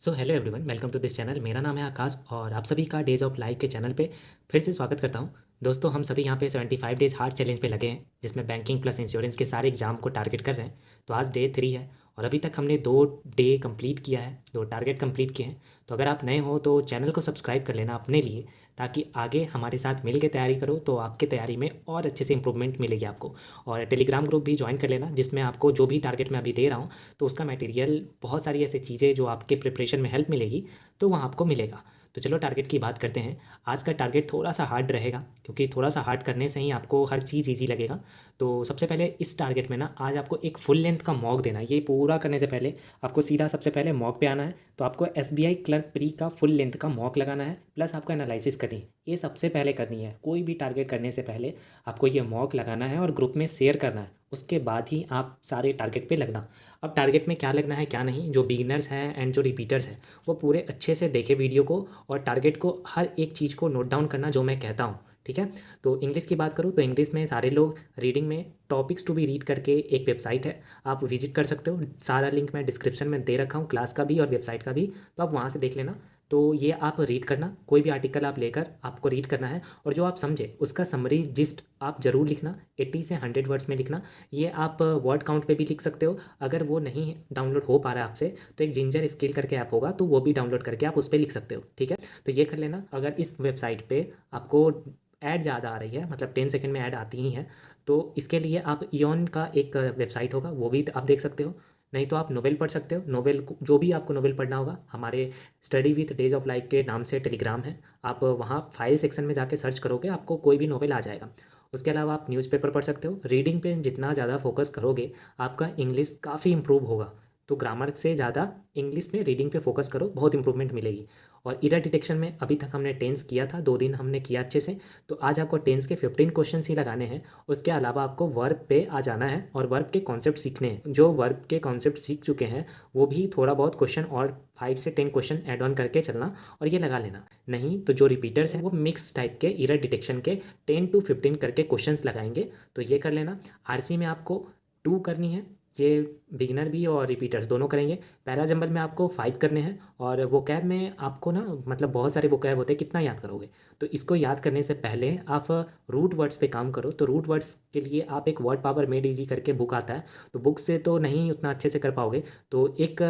Hello everyone, welcome to this channel. मेरा नाम है आकाश और आप सभी का डेज ऑफ लाइफ के चैनल पे फिर से स्वागत करता हूं। दोस्तों, हम सभी यहाँ पे 75 डेज हार्ड चैलेंज पे लगे हैं, जिसमें बैंकिंग प्लस इंश्योरेंस के सारे एग्जाम को टारगेट कर रहे हैं। तो आज डे 3 है और अभी तक हमने 2 डे कंप्लीट किया है, 2 टारगेट कंप्लीट किए हैं। तो अगर आप नए हो तो चैनल को सब्सक्राइब कर लेना अपने लिए, ताकि आगे हमारे साथ मिल के तैयारी करो तो आपके तैयारी में और अच्छे से इंप्रूवमेंट मिलेगी आपको। और टेलीग्राम ग्रुप भी ज्वाइन कर लेना, जिसमें आपको जो भी टारगेट मैं अभी दे रहा हूँ तो उसका मटेरियल, बहुत सारी ऐसी चीज़ें जो आपके प्रिपरेशन में हेल्प मिलेगी, तो वहाँ आपको मिलेगा। तो चलो टारगेट की बात करते हैं। आज का टारगेट थोड़ा सा हार्ड रहेगा, क्योंकि थोड़ा सा हार्ड करने से ही आपको हर चीज़ ईजी लगेगा। तो सबसे पहले इस टारगेट में ना, आज आपको एक फुल लेंथ का मॉक देना है। ये पूरा करने से पहले आपको सीधा सबसे पहले मॉक पे आना है। तो आपको एसबीआई क्लर्क प्री का फुल लेंथ का मॉक लगाना है, प्लस आपको एनालिसिस करनी है। ये सबसे पहले करनी है। कोई भी टारगेट करने से पहले आपको ये मॉक लगाना है और ग्रुप में शेयर करना है। उसके बाद ही आप सारे टारगेट पे लगना। अब टारगेट में क्या लगना है क्या नहीं, जो बिगिनर्स हैं एंड जो रिपीटर्स हैं वो पूरे अच्छे से देखे वीडियो को, और टारगेट को, हर एक चीज़ को नोट डाउन करना जो मैं कहता हूँ। ठीक है। तो इंग्लिश की बात करूँ तो इंग्लिश में सारे लोग रीडिंग में टॉपिक्स टू बी रीड करके एक वेबसाइट है, आप विजिट कर सकते हो। सारा लिंक मैं डिस्क्रिप्शन में दे रखा हूँ, क्लास का भी और वेबसाइट का भी, तो आप वहाँ से देख लेना। तो ये आप रीड करना, कोई भी आर्टिकल आप लेकर आपको रीड करना है, और जो आप समझे उसका समरी जिस्ट आप ज़रूर लिखना, 80 से 100 वर्ड्स में लिखना। ये आप वर्ड काउंट पे भी लिख सकते हो। अगर वो नहीं डाउनलोड हो पा रहा है आपसे, तो एक जिंजर स्किल करके ऐप होगा, तो वो भी डाउनलोड करके आप उस पर लिख सकते हो। ठीक है। तो ये कर लेना। अगर इस वेबसाइट पे आपको ऐड ज़्यादा आ रही है, मतलब 10 सेकंड में ऐड आती ही है, तो इसके लिए आप इयॉन का एक वेबसाइट होगा, वो भी आप देख सकते हो। नहीं तो आप नोवेल पढ़ सकते हो। नोवेल, जो भी आपको नोवेल पढ़ना होगा, हमारे study with days of life के नाम से टेलीग्राम है, आप वहाँ फाइल सेक्शन में जाके सर्च करोगे, आपको कोई भी नोवेल आ जाएगा। उसके अलावा आप न्यूज़पेपर पढ़ सकते हो। रीडिंग पे जितना ज़्यादा फोकस करोगे, आपका इंग्लिश काफ़ी इंप्रूव होगा। तो ग्रामर से ज़्यादा इंग्लिश में रीडिंग पे फोकस करो, बहुत इंप्रूवमेंट मिलेगी। और इरर डिटेक्शन में अभी तक हमने टेंस किया था, 2 दिन हमने किया अच्छे से। तो आज आपको टेंस के 15 क्वेश्चन ही लगाने हैं। उसके अलावा आपको वर्ब पे आ जाना है और वर्ब के कॉन्सेप्ट सीखने हैं। जो वर्ब के कॉन्सेप्ट सीख चुके हैं वो भी थोड़ा बहुत क्वेश्चन और 5 से 10 क्वेश्चन ऐड ऑन करके चलना, और ये लगा लेना। नहीं तो जो रिपीटर्स हैं वो मिक्स टाइप के इरर डिटेक्शन के 10 to 15 करके क्वेश्चंस लगाएंगे, तो ये कर लेना। आरसी में आपको 2 करनी है, ये बिगिनर भी और रिपीटर्स दोनों करेंगे। पैरा जंबल में आपको 5 करने हैं, और वोकैब में आपको ना, मतलब बहुत सारे वोकैब होते हैं, कितना याद करोगे। तो इसको याद करने से पहले आप रूट वर्ड्स पे काम करो। तो रूट वर्ड्स के लिए आप एक वर्ड पावर मेड इजी करके बुक आता है, तो बुक से तो नहीं उतना अच्छे से कर पाओगे, तो एक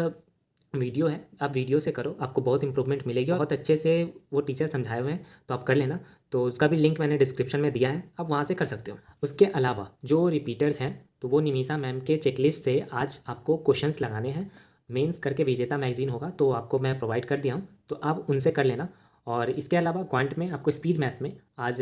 वीडियो है, आप वीडियो से करो, आपको बहुत इंप्रूवमेंट मिलेगी। और बहुत अच्छे से वो टीचर समझाए हुए हैं, तो आप कर लेना। तो उसका भी लिंक मैंने डिस्क्रिप्शन में दिया है, आप वहाँ से कर सकते हो। उसके अलावा जो रिपीटर्स हैं, तो वो निमिषा मैम के चेकलिस्ट से आज आपको क्वेश्चंस लगाने हैं। मेंस करके विजेता मैगजीन होगा, तो आपको मैं प्रोवाइड कर दिया हूँ, तो आप उनसे कर लेना। और इसके अलावा क्वांट में आपको स्पीड मैथ्स में आज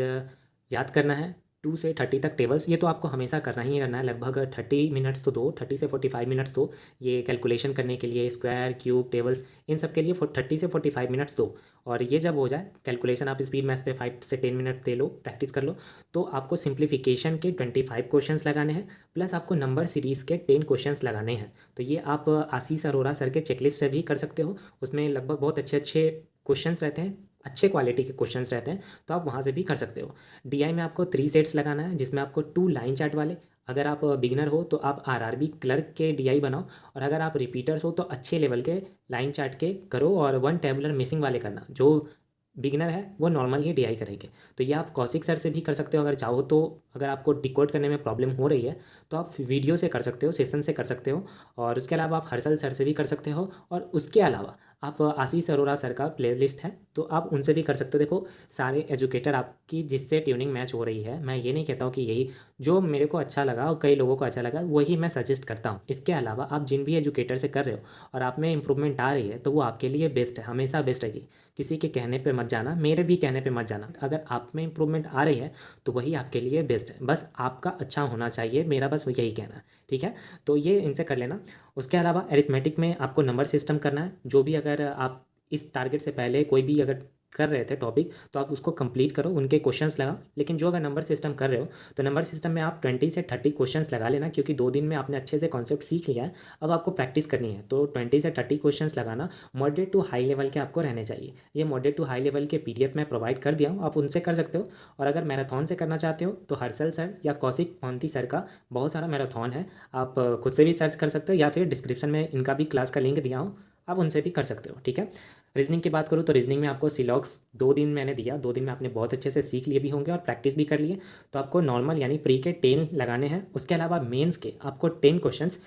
याद करना है 2 से 30 तक टेबल्स। ये तो आपको हमेशा करना ही करना है, लगभग 30 मिनट्स तो दो, 30 से 45 मिनट्स दो ये कैलकुलेशन करने के लिए, स्क्वायर क्यूब टेबल्स, इन सब के लिए 30 से 45 मिनट्स दो। और ये जब हो जाए कैलकुलेशन, आप स्पीड मैथ्स पे 5 से 10 मिनट दे लो, प्रैक्टिस कर लो। तो आपको सिंप्लीफिकेशन के 25 क्वेश्चंस लगाने हैं, प्लस आपको नंबर सीरीज़ के 10 क्वेश्चंस लगाने हैं। तो ये आप आशीष अरोरा सर के चेकलिस्ट से भी कर सकते हो। उसमें लगभग बहुत अच्छे अच्छे क्वेश्चंस रहते हैं, अच्छे क्वालिटी के क्वेश्चंस रहते हैं, तो आप वहाँ से भी कर सकते हो। डीआई में आपको 3 सेट्स लगाना है, जिसमें आपको 2 लाइन चार्ट वाले। अगर आप बिगिनर हो तो आप आरआरबी क्लर्क के डीआई बनाओ, और अगर आप रिपीटर्स हो तो अच्छे लेवल के लाइन चार्ट के करो, और 1 टेबुलर मिसिंग वाले करना। जो बिगिनर है वो नॉर्मल ही डीआई करेंगे। तो ये आप कौशिक सर से भी कर सकते हो अगर चाहो तो। अगर आपको डिकोड करने में प्रॉब्लम हो रही है तो आप वीडियो से कर सकते हो, सेशन से कर सकते हो। और उसके अलावा आप हर्षल सर से भी कर सकते हो, और उसके अलावा आप आशीष अरोरा सर का प्लेलिस्ट है, तो आप उनसे भी कर सकते हो। देखो, सारे एजुकेटर आपकी जिससे ट्यूनिंग मैच हो रही है, मैं ये नहीं कहता हूँ कि यही जो मेरे को अच्छा लगा और कई लोगों को अच्छा लगा वही मैं सजेस्ट करता हूँ। इसके अलावा आप जिन भी एजुकेटर से कर रहे हो और आप में इंप्रूवमेंट आ रही है, तो वो आपके लिए बेस्ट है, हमेशा बेस्ट रहेगी। किसी के कहने पे मत जाना, मेरे भी कहने पे मत जाना। अगर आप में इंप्रूवमेंट आ रही है तो वही आपके लिए बेस्ट है, बस आपका अच्छा होना चाहिए, मेरा बस यही कहना है। ठीक है। तो ये इनसे कर लेना। उसके अलावा एरिथमेटिक में आपको नंबर सिस्टम करना है। जो भी, अगर आप इस टारगेट से पहले कोई भी अगर कर रहे थे टॉपिक, तो आप उसको कंप्लीट करो, उनके क्वेश्चंस लगाओ। लेकिन जो अगर नंबर सिस्टम कर रहे हो, तो नंबर सिस्टम में आप 20 से 30 क्वेश्चंस लगा लेना, क्योंकि 2 दिन में आपने अच्छे से कॉन्सेप्ट सीख लिया है, अब आपको प्रैक्टिस करनी है। तो 20 से 30 क्वेश्चंस लगाना, मॉडरेट टू हाई लेवल के आपको रहने चाहिए। ये मॉडरेट टू हाई लेवल के पीडीएफ में प्रोवाइड कर दिया हूँ, आप उनसे कर सकते हो। और अगर मैराथन से करना चाहते हो तो हर्षल सर या कौशिक मोहंती सर का बहुत सारा मैराथन है, आप खुद से भी सर्च कर सकते हो, या फिर डिस्क्रिप्शन में इनका भी क्लास का लिंक दिया हूँ, आप उनसे भी कर सकते हो। ठीक है, रीजनिंग की बात करूँ तो रीजनिंग में आपको सिलॉक्स 2 दिन मैंने दिया, 2 दिन में आपने बहुत अच्छे से सीख लिए भी होंगे और प्रैक्टिस भी कर लिए। तो आपको नॉर्मल यानी प्री के 10 लगाने हैं, उसके अलावा मेंस के आपको 10 क्वेश्चंस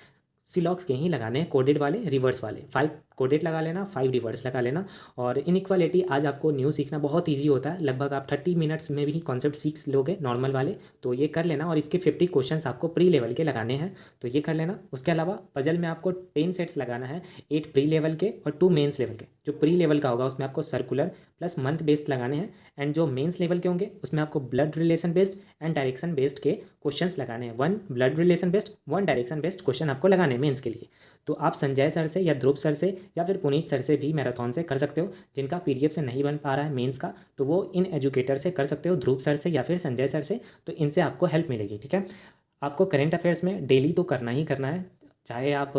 सिलॉक्स के ही लगाने हैं, कोडेड वाले, रिवर्स वाले। 5 कोडेड लगा लेना, 5 रिवर्स लगा लेना। और इनइक्वालिटी आज आपको न्यू सीखना बहुत ईजी होता है, लगभग आप 30 मिनट्स में भी कॉन्सेप्ट सीख लोगे नॉर्मल वाले। तो ये कर लेना और इसके 50 क्वेश्चंस आपको प्री लेवल के लगाने हैं, तो ये कर लेना। उसके अलावा पजल में आपको 10 सेट्स लगाना है, 8 प्री लेवल के और 2 मेंस लेवल के। जो प्री लेवल का होगा उसमें आपको सर्कुलर प्लस मंथ बेस्ड लगाने हैं, एंड जो मेंस लेवल के होंगे उसमें आपको blood relation based and direction based के क्वेश्चंस लगाने हैं। 1 blood relation based, 1 direction based question आपको लगाने हैं मेंस के लिए। तो आप संजय सर से या ध्रुव सर से या फिर पुनीत सर से भी मैराथन से कर सकते हो। जिनका पीडीएफ से नहीं बन पा रहा है मेंस का, तो वो इन एजुकेटर से कर सकते हो, ध्रुव सर से या फिर संजय सर से। तो इनसे आपको हेल्प मिलेगी। ठीक है, आपको करेंट अफेयर्स में डेली तो करना ही करना है, चाहे आप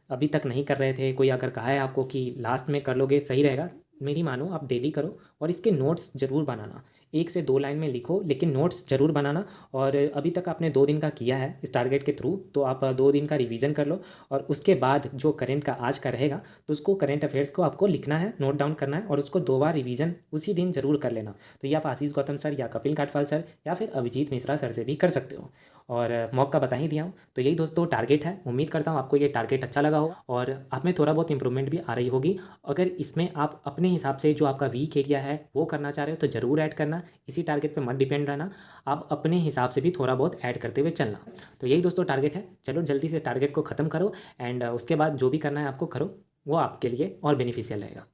अभी तक नहीं कर रहे थे, कोई अगर कहा है आपको कि लास्ट में कर लोगे सही रहेगा, मेरी मानो आप डेली करो और इसके नोट्स ज़रूर बनाना। 1 से 2 लाइन में लिखो लेकिन नोट्स ज़रूर बनाना। और अभी तक आपने 2 दिन का किया है इस टारगेट के थ्रू, तो आप 2 दिन का रिवीजन कर लो और उसके बाद जो करेंट का आज का रहेगा तो उसको करेंट अफेयर्स को आपको लिखना है, नोट डाउन करना है और उसको 2 बार रिवीजन उसी दिन ज़रूर कर लेना। तो ये आप आशीष गौतम सर या कपिल काठवाल सर या फिर अभिजीत मिश्रा सर से भी कर सकते हो। और मौका बता ही दिया हूँ। तो यही दोस्तों टारगेट है, उम्मीद करता हूँ आपको ये टारगेट अच्छा लगा होगा और आप में थोड़ा बहुत इंप्रूवमेंट भी आ रही होगी। अगर इसमें आप अपने हिसाब से जो आपका वीक एरिया है वो करना चाह रहे हो तो ज़रूर ऐड करना, इसी टारगेट पे मत डिपेंड रहना, आप अपने हिसाब से भी थोड़ा बहुत ऐड करते हुए चलना। तो यही दोस्तों टारगेट है, चलो जल्दी से टारगेट को ख़त्म करो एंड उसके बाद जो भी करना है आपको करो, वो आपके लिए और बेनिफिशियल रहेगा।